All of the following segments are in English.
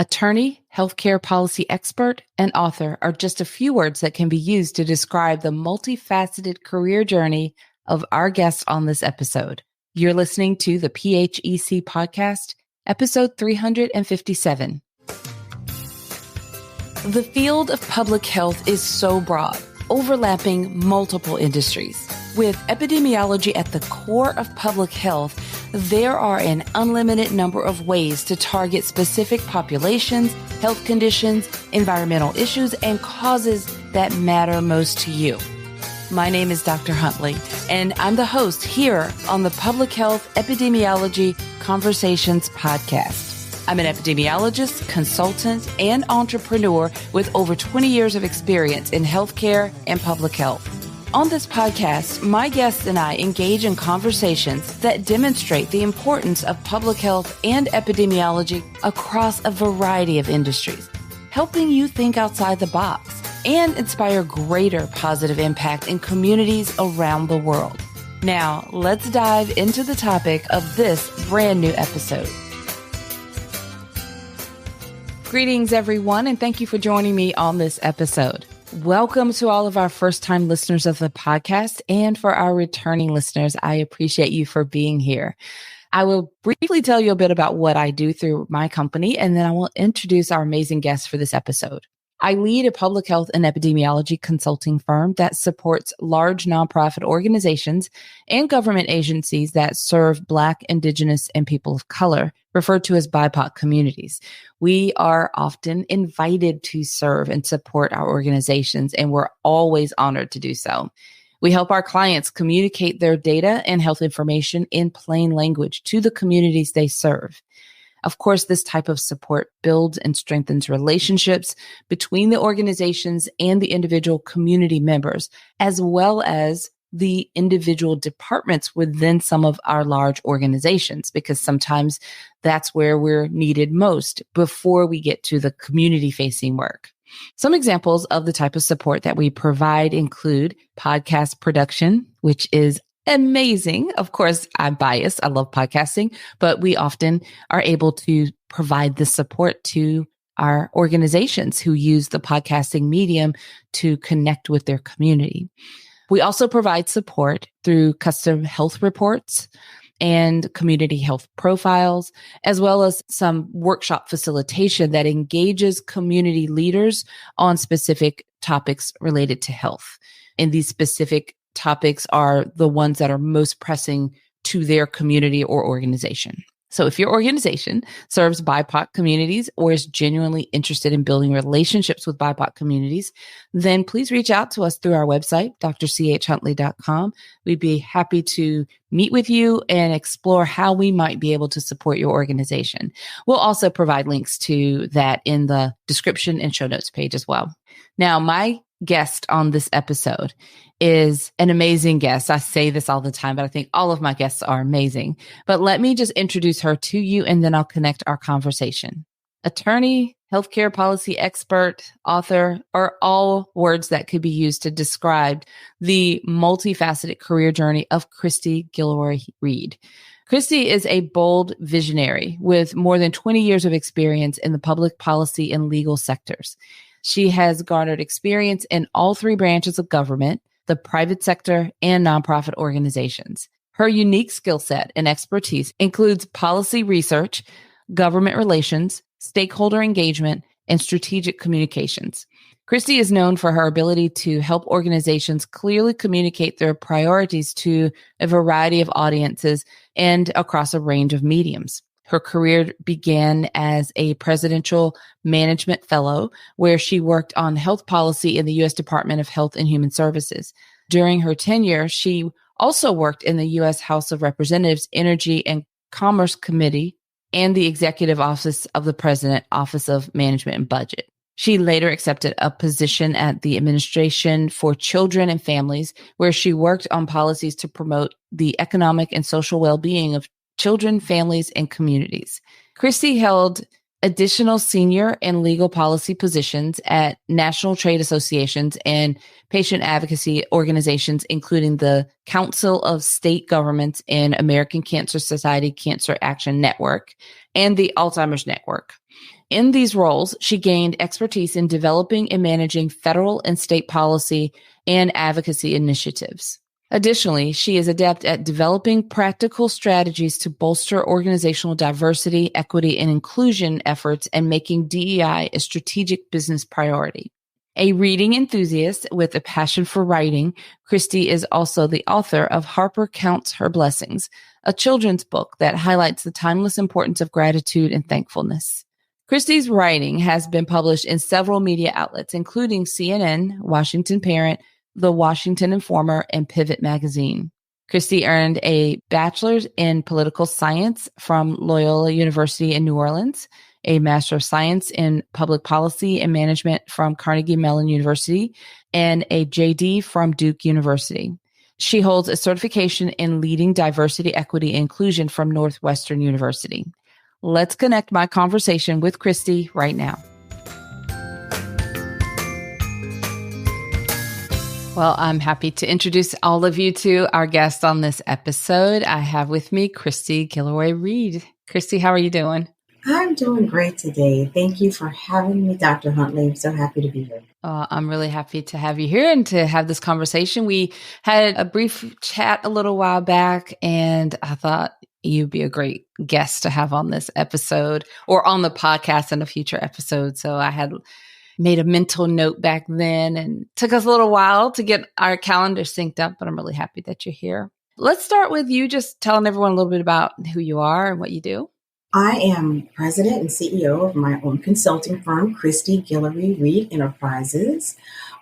Attorney, healthcare policy expert, and author are just a few words that can be used to describe the multifaceted career journey of our guests on this episode. You're listening to the PHEC podcast, episode 357. The field of public health is so broad, overlapping multiple industries. With epidemiology at the core of public health, there are an unlimited number of ways to target specific populations, health conditions, environmental issues, and causes that matter most to you. My name is Dr. Huntley, and I'm the host here on the Public Health Epidemiology Conversations podcast. I'm an epidemiologist, consultant, and entrepreneur with over 20 years of experience in healthcare and public health. On this podcast, my guests and I engage in conversations that demonstrate the importance of public health and epidemiology across a variety of industries, helping you think outside the box and inspire greater positive impact in communities around the world. Now, let's dive into the topic of this brand new episode. Greetings, everyone, and thank you for joining me on this episode. Welcome to all of our first-time listeners of the podcast, and for our returning listeners, I appreciate you for being here. I will briefly tell you a bit about what I do through my company, and then I will introduce our amazing guests for this episode. I lead a public health and epidemiology consulting firm that supports large nonprofit organizations and government agencies that serve Black, Indigenous, and people of color, referred to as BIPOC communities. We are often invited to serve and support our organizations, and we're always honored to do so. We help our clients communicate their data and health information in plain language to the communities they serve. Of course, this type of support builds and strengthens relationships between the organizations and the individual community members, as well as the individual departments within some of our large organizations, because sometimes that's where we're needed most before we get to the community-facing work. Some examples of the type of support that we provide include podcast production, which is amazing. Of course, I'm biased. I love podcasting, but we often are able to provide the support to our organizations who use the podcasting medium to connect with their community. We also provide support through custom health reports and community health profiles, as well as some workshop facilitation that engages community leaders on specific topics related to health. And these specific topics are the ones that are most pressing to their community or organization. So if your organization serves BIPOC communities or is genuinely interested in building relationships with BIPOC communities, then please reach out to us through our website, drchuntley.com. We'd be happy to meet with you and explore how we might be able to support your organization. We'll also provide links to that in the description and show notes page as well. Now, my guest on this episode is an amazing guest. I say this all the time, but I think all of my guests are amazing. But let me just introduce her to you, and then I'll connect our conversation. Attorney, healthcare policy expert, author are all words that could be used to describe the multifaceted career journey of Kristi Guillory Reid. Kristi is a bold visionary with more than 20 years of experience in the public policy and legal sectors. She has garnered experience in all three branches of government, the private sector, and nonprofit organizations. Her unique skill set and expertise includes policy research, government relations, stakeholder engagement, and strategic communications. Kristi is known for her ability to help organizations clearly communicate their priorities to a variety of audiences and across a range of mediums. Her career began as a presidential management fellow, where she worked on health policy in the U.S. Department of Health and Human Services. During her tenure, she also worked in the U.S. House of Representatives Energy and Commerce Committee and the Executive Office of the President, Office of Management and Budget. She later accepted a position at the Administration for Children and Families, where she worked on policies to promote the economic and social well-being of children, families, and communities. Kristi held additional senior and legal policy positions at national trade associations and patient advocacy organizations, including the Council of State Governments and American Cancer Society Cancer Action Network and the Alzheimer's Network. In these roles, she gained expertise in developing and managing federal and state policy and advocacy initiatives. Additionally, she is adept at developing practical strategies to bolster organizational diversity, equity, and inclusion efforts and making DEI a strategic business priority. A reading enthusiast with a passion for writing, Kristi is also the author of Harper Counts Her Blessings, a children's book that highlights the timeless importance of gratitude and thankfulness. Kristi's writing has been published in several media outlets, including CNN, Washington Parent, The Washington Informer, and Pivot Magazine. Kristi earned a bachelor's in political science from Loyola University in New Orleans, a Master of Science in Public Policy and Management from Carnegie Mellon University, and a JD from Duke University. She holds a certification in leading diversity, equity, and inclusion from Northwestern University. Let's connect my conversation with Kristi right now. Well, I'm happy to introduce all of you to our guest on this episode. I have with me Kristi Guillory Reid. Kristi, how are you doing? I'm doing great today. Thank you for having me, Dr. Huntley. I'm so happy to be here. I'm really happy to have you here and to have this conversation. We had a brief chat a little while back, and I thought you'd be a great guest to have on this episode or on the podcast in a future episode. So I had made a mental note back then, and took us a little while to get our calendar synced up, but I'm really happy that you're here. Let's start with you just telling everyone a little bit about who you are and what you do. I am president and CEO of my own consulting firm, Kristi Guillory Reid Enterprises.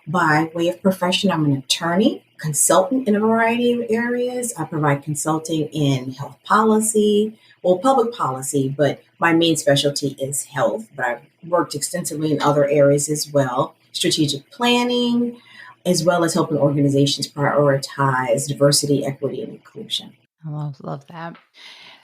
By way of profession, I'm an attorney, consultant in a variety of areas. I provide consulting in health policy, public policy, but my main specialty is health. But I've worked extensively in other areas as well, strategic planning, as well as helping organizations prioritize diversity, equity, and inclusion. I love that.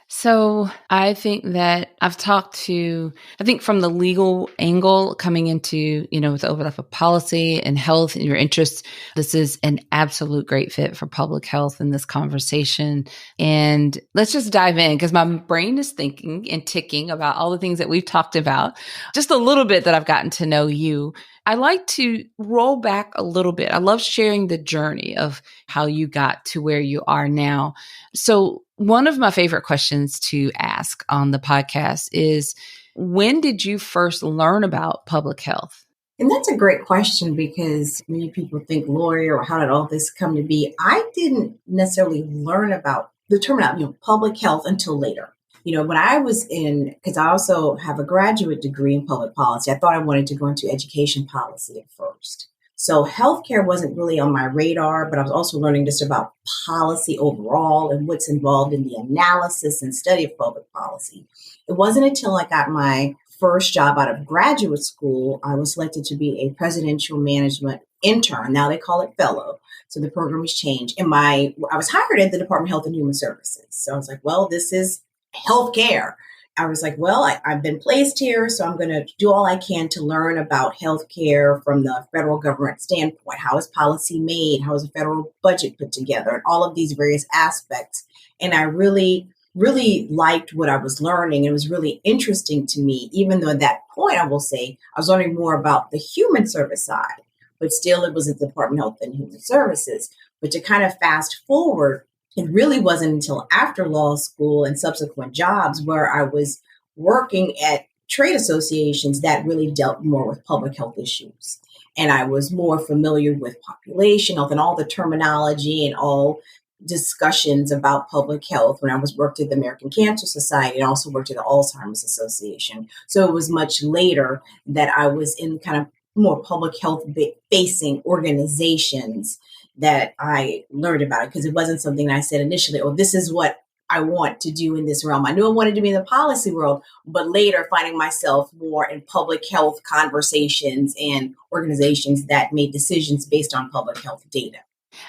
So I think that I've talked to, I think from the legal angle coming into, with the overlap of policy and health and your interests, this is an absolute great fit for public health in this conversation. And let's just dive in because my brain is thinking and ticking about all the things that we've talked about. Just a little bit that I've gotten to know you. I like to roll back a little bit. I love sharing the journey of how you got to where you are now. So one of my favorite questions to ask on the podcast is, when did you first learn about public health? And that's a great question because many people think lawyer or how did all this come to be? I didn't necessarily learn about the term, public health until later. When I was because I also have a graduate degree in public policy, I thought I wanted to go into education policy at first. So healthcare wasn't really on my radar, but I was also learning just about policy overall and what's involved in the analysis and study of public policy. It wasn't until I got my first job out of graduate school, I was selected to be a presidential management intern. Now they call it fellow. So the program has changed. And I was hired at the Department of Health and Human Services. So I was like, well, this is healthcare. I was like, well, I've been placed here, so I'm going to do all I can to learn about healthcare from the federal government standpoint. How is policy made? How is a federal budget put together? And all of these various aspects. And I really, really liked what I was learning. It was really interesting to me, even though at that point, I will say, I was learning more about the human service side, but still it was at the Department of Health and Human Services. But to kind of fast forward, it really wasn't until after law school and subsequent jobs where I was working at trade associations that really dealt more with public health issues. And I was more familiar with population health and all the terminology and all discussions about public health when I worked at the American Cancer Society and also worked at the Alzheimer's Association. So it was much later that I was in kind of more public health facing organizations that I learned about it, because it wasn't something I said initially, this is what I want to do in this realm. I knew I wanted to be in the policy world, but later finding myself more in public health conversations and organizations that made decisions based on public health data.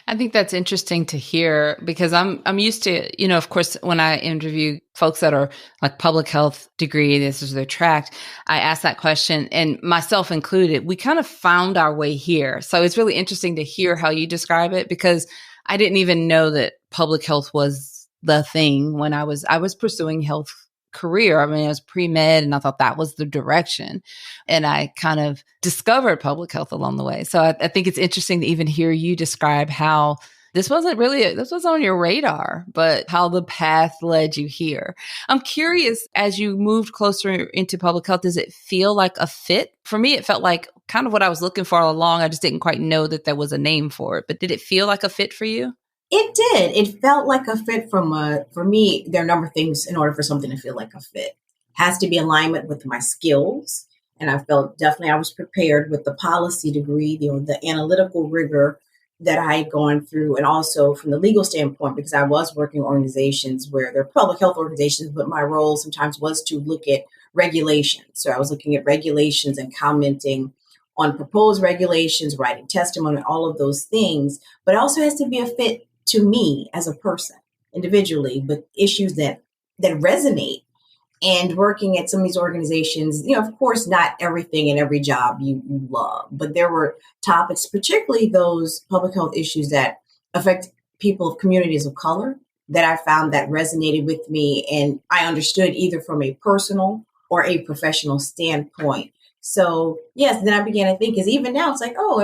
I think that's interesting to hear because I'm used to, of course, when I interview folks that are like public health degree, this is their track, I ask that question, and myself included, we kind of found our way here. So it's really interesting to hear how you describe it because I didn't even know that public health was the thing when I was pursuing health career. I mean, I was pre-med and I thought that was the direction. And I kind of discovered public health along the way. So I think it's interesting to even hear you describe how this was on your radar, but how the path led you here. I'm curious, as you moved closer into public health, does it feel like a fit? For me, it felt like kind of what I was looking for all along. I just didn't quite know that there was a name for it, but did it feel like a fit for you? It did. It felt like a fit for me, there are a number of things in order for something to feel like a fit. It has to be alignment with my skills. And I felt definitely I was prepared with the policy degree, the analytical rigor that I had gone through, and also from the legal standpoint, because I was working organizations where they're public health organizations, but my role sometimes was to look at regulations. So I was looking at regulations and commenting on proposed regulations, writing testimony, all of those things. But it also has to be a fit to me as a person, individually, but issues that resonate. And working at some of these organizations, of course, not everything in every job you love, but there were topics, particularly those public health issues that affect people of communities of color, that I found that resonated with me. And I understood either from a personal or a professional standpoint. So, yes, then I began to think, because even now it's like, oh,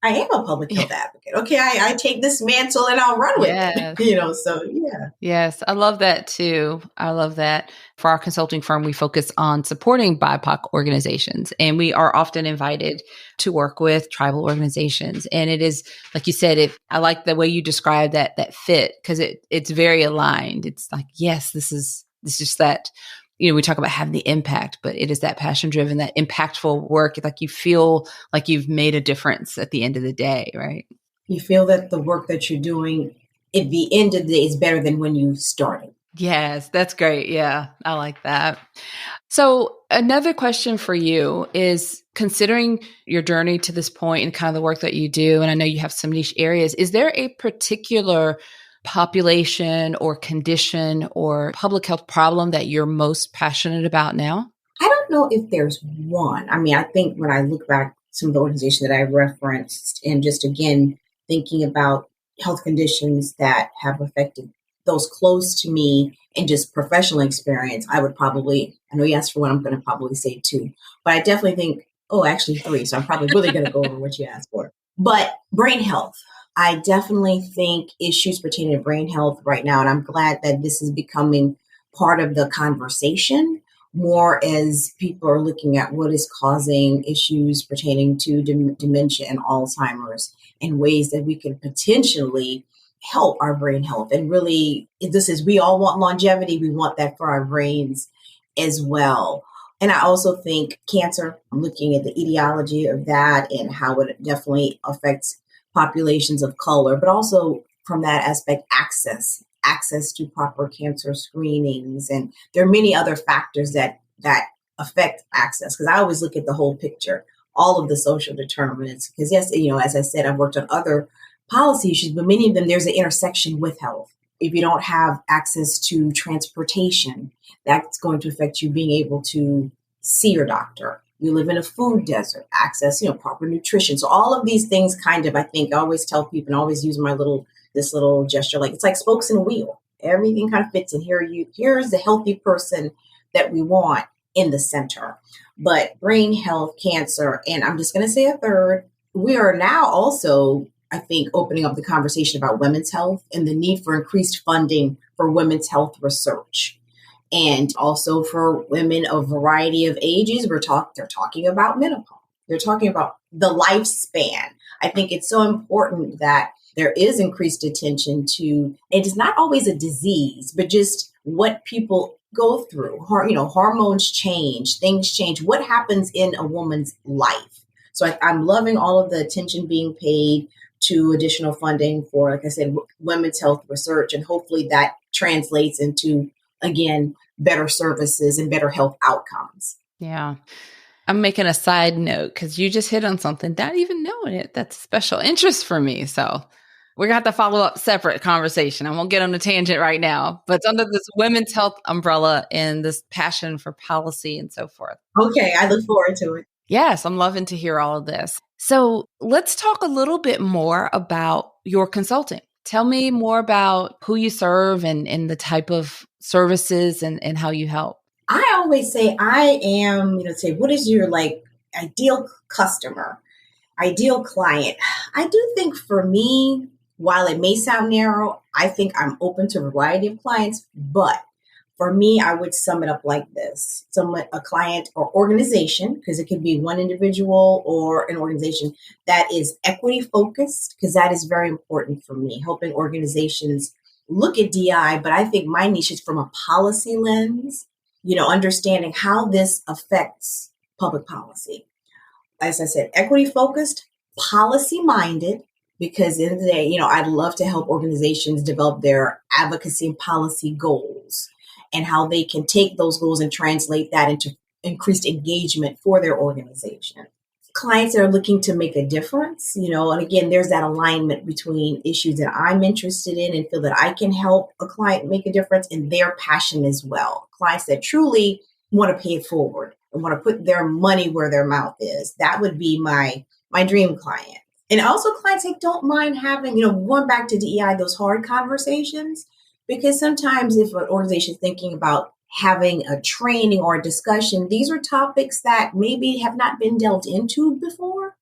I am a public health advocate. Okay, I take this mantle and I'll run with it. So yeah. Yes, I love that too. I love that. For our consulting firm, we focus on supporting BIPOC organizations, and we are often invited to work with tribal organizations. And it is, like you said, I like the way you describe that fit, because it's very aligned. It's like, yes, this is just that. We talk about having the impact, but it is that passion driven, that impactful work. Like you feel like you've made a difference at the end of the day, right? You feel that the work that you're doing at the end of the day is better than when you started. Yes, that's great. Yeah, I like that. So another question for you is, considering your journey to this point and kind of the work that you do, and I know you have some niche areas, is there a particular population or condition or public health problem that you're most passionate about now? I don't know if there's one. I mean, I think when I look back some of the organizations that I referenced, and just again, thinking about health conditions that have affected those close to me and just professional experience, I know you asked for one, I'm going to probably say two, but I definitely think, actually three. So I'm probably really going to go over what you asked for. But brain health. I definitely think issues pertaining to brain health right now, and I'm glad that this is becoming part of the conversation more as people are looking at what is causing issues pertaining to dementia and Alzheimer's, and ways that we can potentially help our brain health. And really, we all want longevity. We want that for our brains as well. And I also think cancer, I'm looking at the etiology of that and how it definitely affects populations of color, but also from that aspect, access to proper cancer screenings. And there are many other factors that affect access, because I always look at the whole picture, all of the social determinants. Because yes, as I said, I've worked on other policy issues, but many of them, there's an intersection with health. If you don't have access to transportation, that's going to affect you being able to see your doctor. You live in a food desert, access, proper nutrition. So all of these things I think I always tell people, and always use this little gesture, like it's like spokes in a wheel. Everything kind of fits in here. Here's the healthy person that we want in the center. But brain health, cancer, and I'm just going to say a third. We are now also, I think, opening up the conversation about women's health and the need for increased funding for women's health research. And also for women of a variety of ages, they're talking about menopause. They're talking about the lifespan. I think it's so important that there is increased attention to, it is not always a disease, but just what people go through. Hormones change, things change. What happens in a woman's life? So I'm loving all of the attention being paid to additional funding for, like I said, women's health research. And hopefully that translates into, again, better services and better health outcomes. Yeah. I'm making a side note because you just hit on something, not even knowing it. That's special interest for me. So we're going to have to follow up separate conversation. I won't get on a tangent right now, but it's under this women's health umbrella and this passion for policy and so forth. Okay. I look forward to it. Yes. I'm loving to hear all of this. So let's talk a little bit more about your consulting. Tell me more about who you serve and the type of services and how you help. I always say I am, say, what is your ideal customer, ideal client? I do think for me, while it may sound narrow, I think I'm open to a variety of clients, but for me, I would sum it up like this. A client or organization, because it could be one individual or an organization that is equity focused, because that is very important for me, helping organizations look at DI, but I think my niche is from a policy lens, understanding how this affects public policy. As I said, equity focused, policy minded, because at the end of the day, I'd love to help organizations develop their advocacy and policy goals and how they can take those goals and translate that into increased engagement for their organization. Clients that are looking to make a difference, and again, there's that alignment between issues that I'm interested in and feel that I can help a client make a difference and their passion as well. Clients that truly want to pay it forward and want to put their money where their mouth is. That would be my dream client. And also clients that don't mind having, going back to DEI, those hard conversations, because sometimes if an organization is thinking about having a training or a discussion, these are topics that maybe have not been delved into before.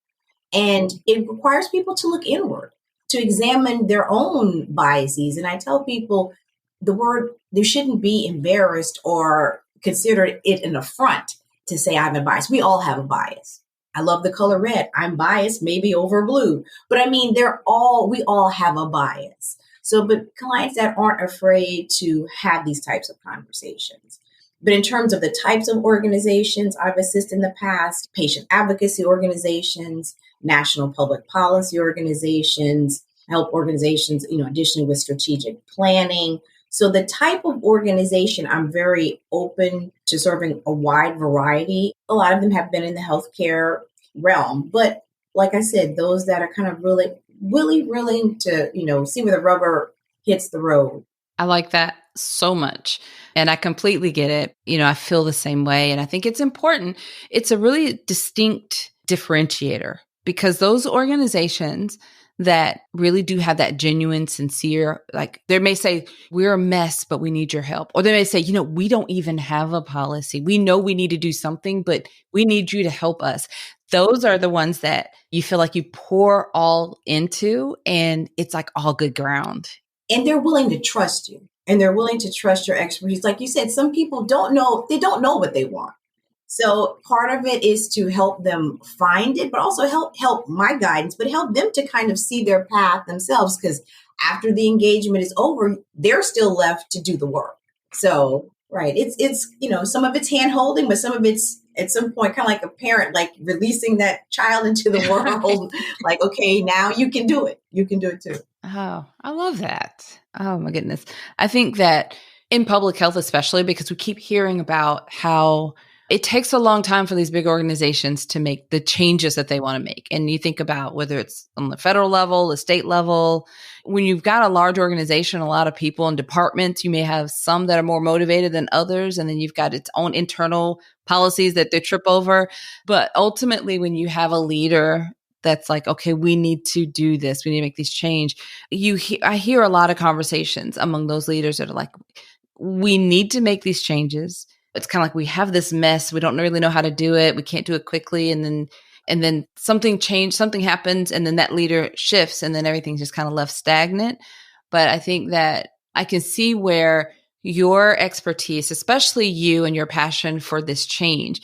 And it requires people to look inward, to examine their own biases. And I tell people they shouldn't be embarrassed or consider it an affront to say I'm a bias. We all have a bias. I love the color red. I'm biased, maybe over blue. But I mean, we all have a bias. So, but clients that aren't afraid to have these types of conversations. But in terms of the types of organizations I've assisted in the past, patient advocacy organizations, national public policy organizations, help organizations, additionally with strategic planning. So the type of organization, I'm very open to serving a wide variety. A lot of them have been in the healthcare realm, but like I said, those that are kind of really willing to, see where the rubber hits the road. I like that so much. And I completely get it. I feel the same way. And I think it's important. It's a really distinct differentiator because those organizations that really do have that genuine, sincere, like they may say, we're a mess, but we need your help. Or they may say, we don't even have a policy. We know we need to do something, but we need you to help us. Those are the ones that you feel like you pour all into and it's like all good ground. And they're willing to trust you and they're willing to trust your expertise. Like you said, some people don't know what they want. So part of it is to help them find it, but also help my guidance, but help them to kind of see their path themselves. Because after the engagement is over, they're still left to do the work. So, right. It's some of it's hand holding, but some of it's at some point kind of like a parent, like releasing that child into the world. Like, okay, now you can do it. You can do it too. Oh, I love that. Oh my goodness. I think that in public health, especially because we keep hearing about how it takes a long time for these big organizations to make the changes that they want to make. And you think about whether it's on the federal level, the state level, when you've got a large organization, a lot of people and departments, you may have some that are more motivated than others. And then you've got its own internal policies that they trip over. But ultimately, when you have a leader that's like, okay, we need to do this, we need to make these change. I hear a lot of conversations among those leaders that are like, we need to make these changes. It's kind of like we have this mess. We don't really know how to do it. We can't do it quickly. And then something happens, and then that leader shifts, and then everything's just kind of left stagnant. But I think that I can see where your expertise, especially you and your passion for this change,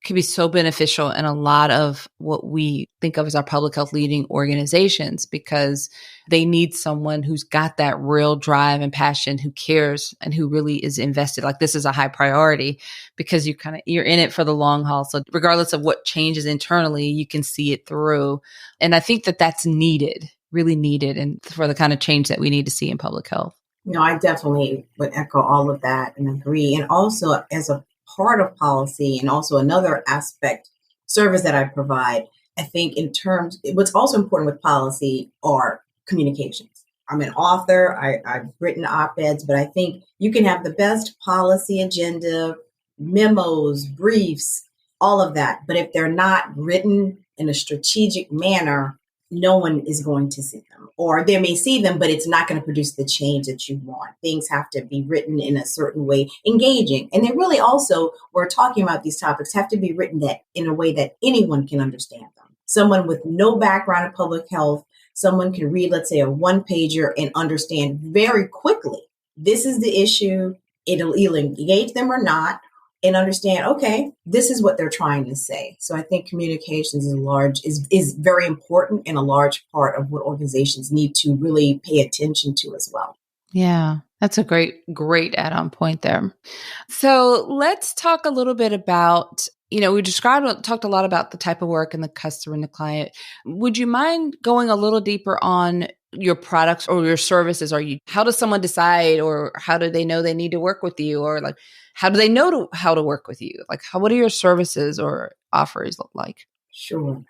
can be so beneficial in a lot of what we think of as our public health leading organizations, because they need someone who's got that real drive and passion, who cares and who really is invested. Like, this is a high priority because you're in it for the long haul. So regardless of what changes internally, you can see it through. And I think that that's needed, really needed, and for the kind of change that we need to see in public health. I definitely would echo all of that and agree. And also, as a part of policy, and also another aspect, service that I provide, I think what's also important with policy are communications. I'm an author. I've written op-eds, but I think you can have the best policy agenda, memos, briefs, all of that. But if they're not written in a strategic manner, no one is going to see them, or they may see them, but it's not going to produce the change that you want. Things have to be written in a certain way, engaging. And they really also, we're talking about these topics, have to be written that in a way that anyone can understand them. Someone with no background in public health, someone can read, let's say, a one-pager and understand very quickly, this is the issue. It'll either engage them or not, and understand, okay, this is what they're trying to say. So I think communications is very important and a large part of what organizations need to really pay attention to as well. Yeah, that's a great add-on point there. So let's talk a little bit about, we talked a lot about the type of work and the customer and the client. Would you mind going a little deeper on your products or your services? How does someone decide, or how do they know they need to work with you? Or like, how do they know how to work with you? Like, what do your services or offers look like? Sure.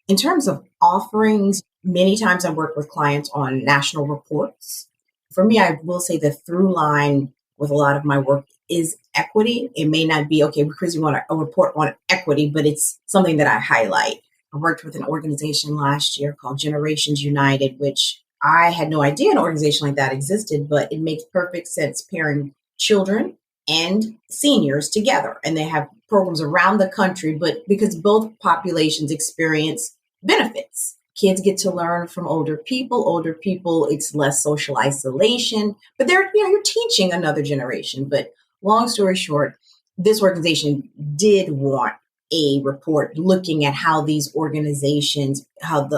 In terms of offerings, many times I work with clients on national reports. For me, I will say the through line with a lot of my work is equity. It may not be, okay, because we want a report on equity, but it's something that I highlight. I worked with an organization last year called Generations United, which I had no idea an organization like that existed, but it makes perfect sense pairing children and seniors together. And they have programs around the country, but because both populations experience benefits. Kids get to learn from older people, it's less social isolation, but you're teaching another generation. But long story short, this organization did want a report looking at how these organizations, how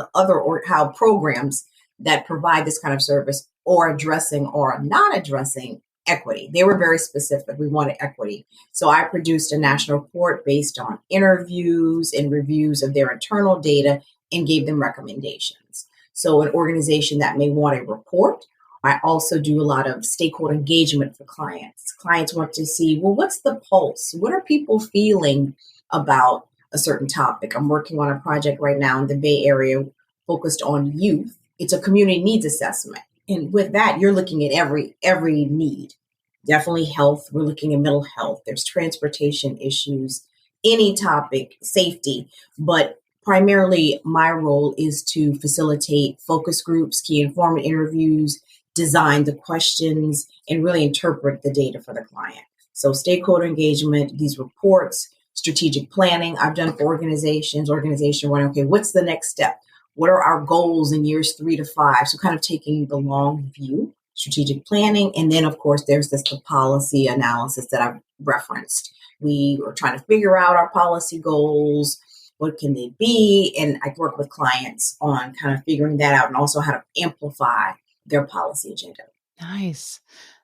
programs that provide this kind of service are addressing or not addressing equity. They were very specific. We wanted equity. So I produced a national report based on interviews and reviews of their internal data and gave them recommendations. So an organization that may want a report, I also do a lot of stakeholder engagement for clients. Clients want to see, well, what's the pulse? What are people feeling about a certain topic? I'm working on a project right now in the Bay Area focused on youth. It's a community needs assessment. And with that, you're looking at every need. Definitely health. We're looking at mental health. There's transportation issues, any topic, safety. But primarily, my role is to facilitate focus groups, key informant interviews, design the questions, and really interpret the data for the client. So stakeholder engagement, these reports, strategic planning I've done for organizations wanting, okay, what's the next step? What are our goals in years 3 to 5? So kind of taking the long view, strategic planning. And then, of course, there's the policy analysis that I've referenced. We are trying to figure out our policy goals. What can they be? And I work with clients on kind of figuring that out and also how to amplify their policy agenda. Nice.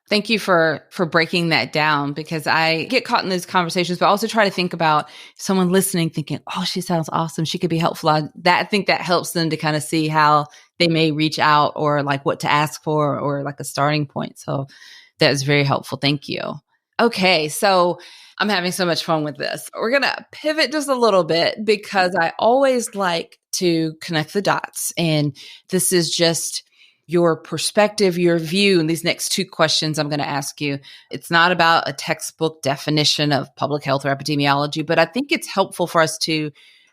Thank you for breaking that down, because I get caught in these conversations, but also try to think about someone listening thinking, oh, she sounds awesome. She could be helpful. I think that helps them to kind of see how they may reach out or like what to ask for or like a starting point. So that is very helpful. Thank you. Okay. So I'm having so much fun with this. We're going to pivot just a little bit because I always like to connect the dots. And this is just your perspective, your view. And these next two questions I'm going to ask you, it's not about a textbook definition of public health or epidemiology, but I think it's helpful for us to,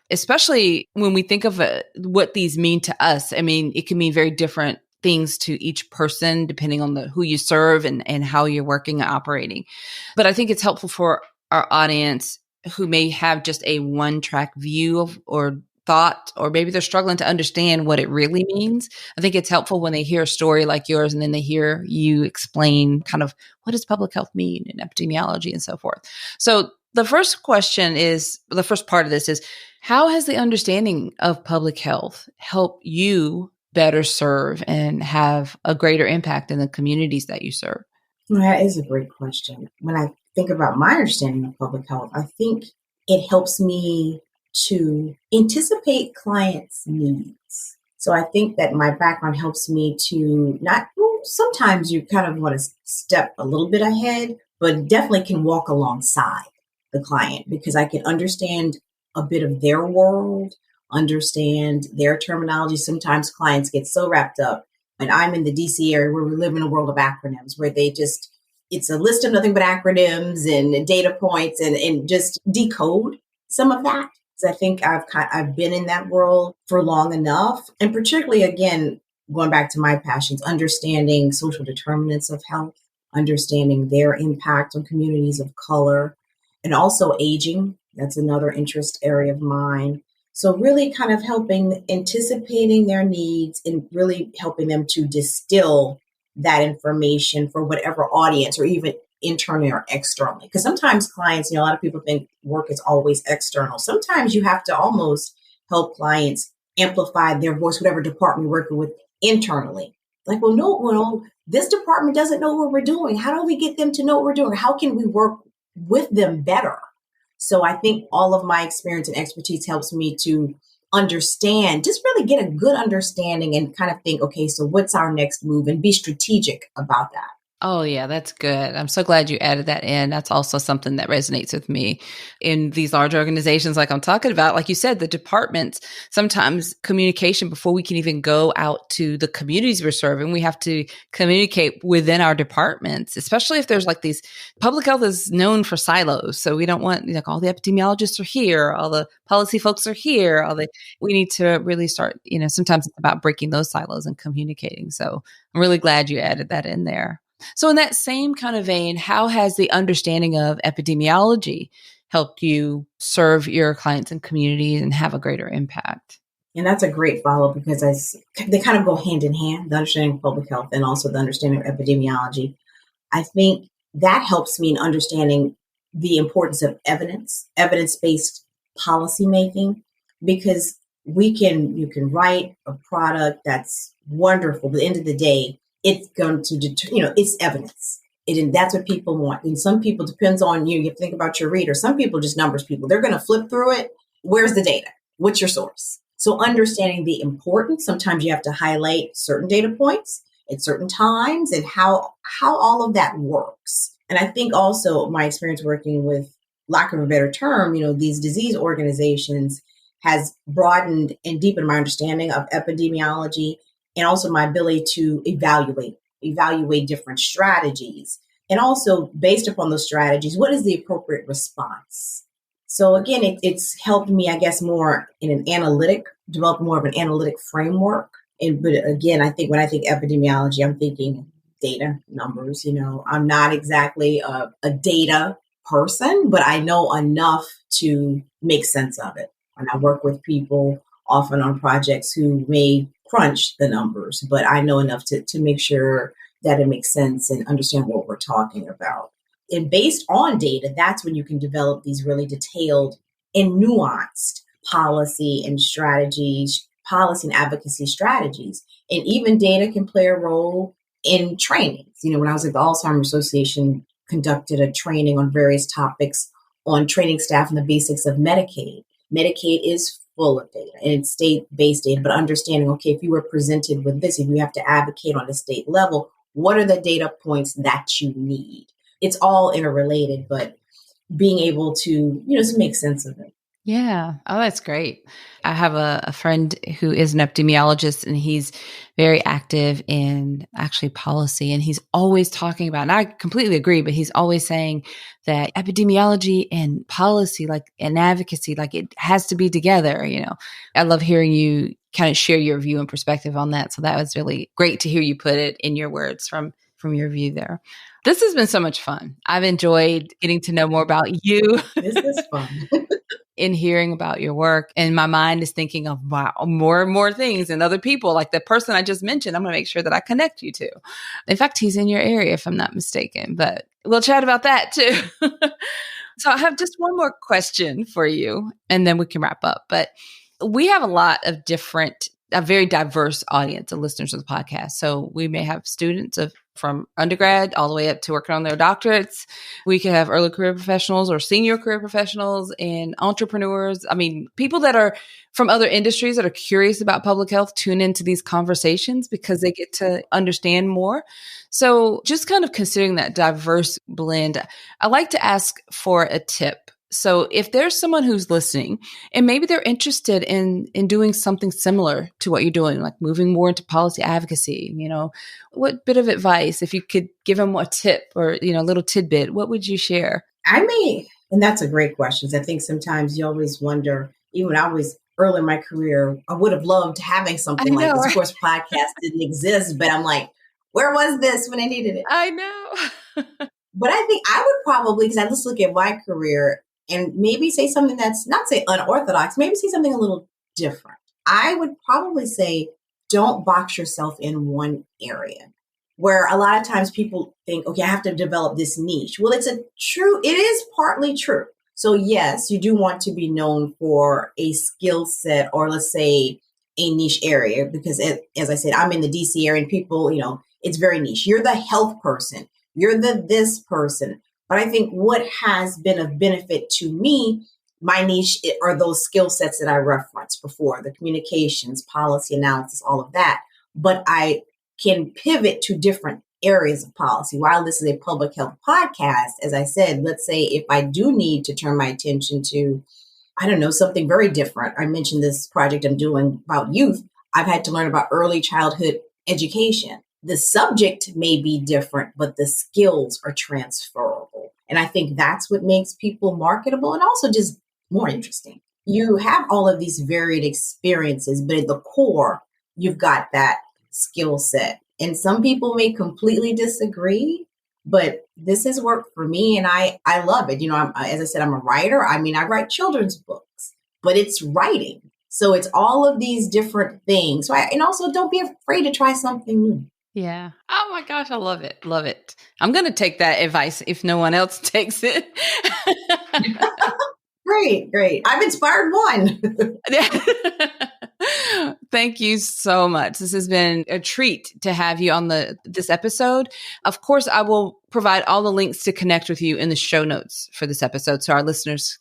especially when we think of what these mean to us. I mean, it can mean very different things to each person depending on who you serve and how you're working and operating. But I think it's helpful for our audience who may have just a one-track view of or thought, or maybe they're struggling to understand what it really means. I think it's helpful when they hear a story like yours and then they hear you explain kind of what does public health mean in epidemiology and so forth. So the first part of this is, how has the understanding of public health helped you better serve and have a greater impact in the communities that you serve? That is a great question. When I think about my understanding of public health, I think it helps me to anticipate clients' needs. So I think that my background helps me to sometimes you kind of want to step a little bit ahead, but definitely can walk alongside the client because I can understand a bit of their world, understand their terminology. Sometimes clients get so wrapped up, and I'm in the DC area where we live in a world of acronyms where it's a list of nothing but acronyms and data points and just decode some of that. because I think I've been in that world for long enough. And particularly, again, going back to my passions, understanding social determinants of health, understanding their impact on communities of color, and also aging. That's another interest area of mine. So really kind of helping, anticipating their needs and really helping them to distill that information for whatever audience or even internally or externally. Because sometimes clients, a lot of people think work is always external. Sometimes you have to almost help clients amplify their voice, whatever department you're working with internally. Like, well, no, this department doesn't know what we're doing. How do we get them to know what we're doing? How can we work with them better? So I think all of my experience and expertise helps me to understand, just really get a good understanding and kind of think, okay, so what's our next move, and be strategic about that. Oh, yeah, that's good. I'm so glad you added that in. That's also something that resonates with me in these large organizations like I'm talking about. Like you said, the departments, sometimes communication before we can even go out to the communities we're serving, we have to communicate within our departments, especially if there's like these, public health is known for silos. So we don't want, like, all the epidemiologists are here, all the policy folks are here, we need to really start, sometimes it's about breaking those silos and communicating. So I'm really glad you added that in there. So in that same kind of vein, how has the understanding of epidemiology helped you serve your clients and communities and have a greater impact? And that's a great follow, because they kind of go hand in hand, the understanding of public health and also the understanding of epidemiology. I think that helps me in understanding the importance of evidence-based policymaking, because you can write a product that's wonderful, but at the end of the day, it's going to it's evidence. And that's what people want. And some people, depends on you. You have to think about your reader. Some people just numbers people. They're going to flip through it. Where's the data? What's your source? So understanding the importance, sometimes you have to highlight certain data points at certain times and how all of that works. And I think also my experience working with, lack of a better term, these disease organizations has broadened and deepened my understanding of epidemiology, and also my ability to evaluate different strategies. And also, based upon those strategies, what is the appropriate response? So again, it's helped me, I guess, more in develop more of an analytic framework. But again, I think when I think epidemiology, I'm thinking data, numbers. I'm not exactly a data person, but I know enough to make sense of it. And I work with people often on projects who may crunch the numbers, but I know enough to make sure that it makes sense and understand what we're talking about. And based on data, that's when you can develop these really detailed and nuanced policy and strategies, policy and advocacy strategies. And even data can play a role in trainings. When I was at the Alzheimer's Association, conducted a training on various topics on training staff in the basics of Medicaid. Medicaid is full of data, and it's state-based data, but understanding, okay, if you were presented with this, if you have to advocate on a state level, what are the data points that you need? It's all interrelated, but being able to, to make sense of it. Yeah. Oh, that's great. I have a friend who is an epidemiologist, and he's very active in actually policy. And he's always talking about, and I completely agree, but he's always saying that epidemiology and policy, and advocacy, it has to be together. I love hearing you kind of share your view and perspective on that. So that was really great to hear you put it in your words from your view there. This has been so much fun. I've enjoyed getting to know more about you. This is fun. In hearing about your work, and my mind is thinking of more and more things and other people, like the person I just mentioned. I'm going to make sure that I connect you to. In fact, he's in your area, if I'm not mistaken, but we'll chat about that too. So I have just one more question for you, and then we can wrap up. But we have a very diverse audience of listeners of the podcast. So we may have students from undergrad all the way up to working on their doctorates. We could have early career professionals or senior career professionals and entrepreneurs. I mean, people that are from other industries that are curious about public health tune into these conversations because they get to understand more. So just kind of considering that diverse blend, I like to ask for a tip. So if there's someone who's listening and maybe they're interested in doing something similar to what you're doing, like moving more into policy advocacy, what bit of advice, if you could give them a tip or, a little tidbit, what would you share? And that's a great question. I think sometimes you always wonder, even when I was early in my career, I would have loved having something like this. Of course, podcast didn't exist, but I'm like, where was this when I needed it? I know. But I think I would probably, because I just look at my career and maybe say something that's not say unorthodox, maybe say something a little different. I would probably say, don't box yourself in one area, where a lot of times people think, okay, I have to develop this niche. Well, it is partly true. So yes, you do want to be known for a skill set, or let's say a niche area, because as I said, I'm in the DC area and people, it's very niche. You're the health person. You're this person. But I think what has been of benefit to me, my niche are those skill sets that I referenced before, the communications, policy analysis, all of that. But I can pivot to different areas of policy. While this is a public health podcast, as I said, let's say if I do need to turn my attention to, I don't know, something very different. I mentioned this project I'm doing about youth. I've had to learn about early childhood education. The subject may be different, but the skills are transferable. And I think that's what makes people marketable and also just more interesting. You have all of these varied experiences, but at the core, you've got that skill set. And some people may completely disagree, but this has worked for me and I love it. As I said, I'm a writer. I write children's books, but it's writing. So it's all of these different things. And also don't be afraid to try something new. Yeah. Oh my gosh, I love it. Love it. I'm going to take that advice if no one else takes it. Great. I've inspired one. Thank you so much. This has been a treat to have you on this episode. Of course, I will provide all the links to connect with you in the show notes for this episode. So our listeners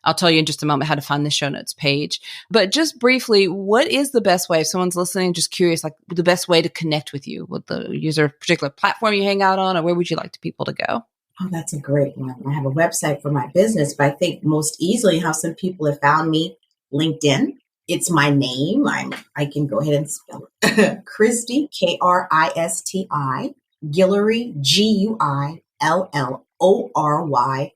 I'll tell you in just a moment how to find the show notes page. But just briefly, what is the best way, if someone's listening, just curious, like the best way to connect with you? Is there a particular platform you hang out on, or where would you like people to go? Oh, that's a great one. I have a website for my business, but I think most easily how some people have found me, LinkedIn. It's my name. I can go ahead and spell it. Kristi, Kristi, Guillory, Guillory,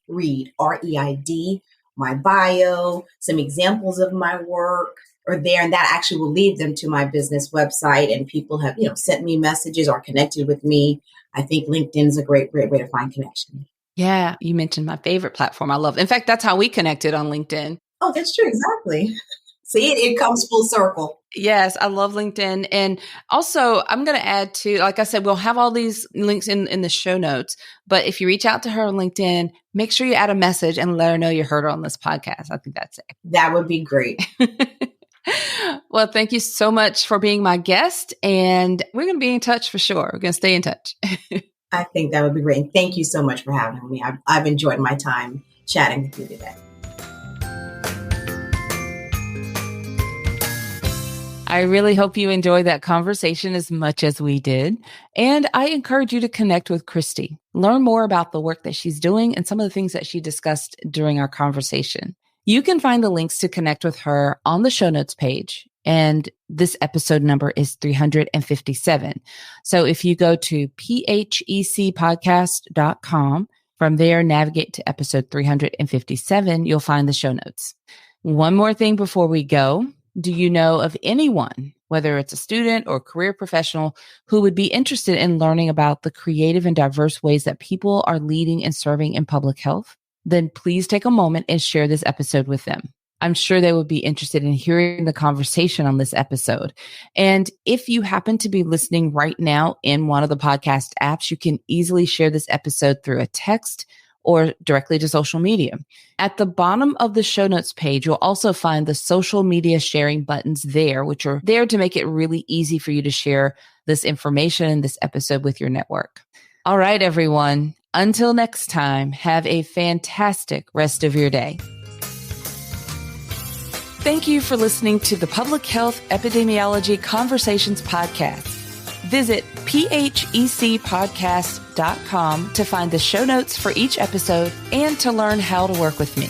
Reid, Reid. My bio, some examples of my work are there, and that actually will lead them to my business website. And people have, sent me messages or connected with me. I think LinkedIn is a great way to find connection. Yeah, you mentioned my favorite platform. I love it. In fact, that's how we connected on LinkedIn. Oh, that's true. Exactly. See, it comes full circle. Yes, I love LinkedIn. And also, I'm going to add to, like I said, we'll have all these links in the show notes. But if you reach out to her on LinkedIn, make sure you add a message and let her know you heard her on this podcast. I think that's it. That would be great. Well, thank you so much for being my guest. And we're going to be in touch for sure. We're going to stay in touch. I think that would be great. And thank you so much for having me. I've enjoyed my time chatting with you today. I really hope you enjoyed that conversation as much as we did. And I encourage you to connect with Kristi. Learn more about the work that she's doing and some of the things that she discussed during our conversation. You can find the links to connect with her on the show notes page. And this episode number is 357. So if you go to phecpodcast.com, from there, navigate to episode 357, you'll find the show notes. One more thing before we go. Do you know of anyone, whether it's a student or career professional, who would be interested in learning about the creative and diverse ways that people are leading and serving in public health? Then please take a moment and share this episode with them. I'm sure they would be interested in hearing the conversation on this episode. And if you happen to be listening right now in one of the podcast apps, you can easily share this episode through a text or directly to social media. At the bottom of the show notes page, you'll also find the social media sharing buttons there, which are there to make it really easy for you to share this information and this episode with your network. All right, everyone. Until next time, have a fantastic rest of your day. Thank you for listening to the Public Health Epidemiology Conversations podcast. Visit phecpodcast.com to find the show notes for each episode and to learn how to work with me.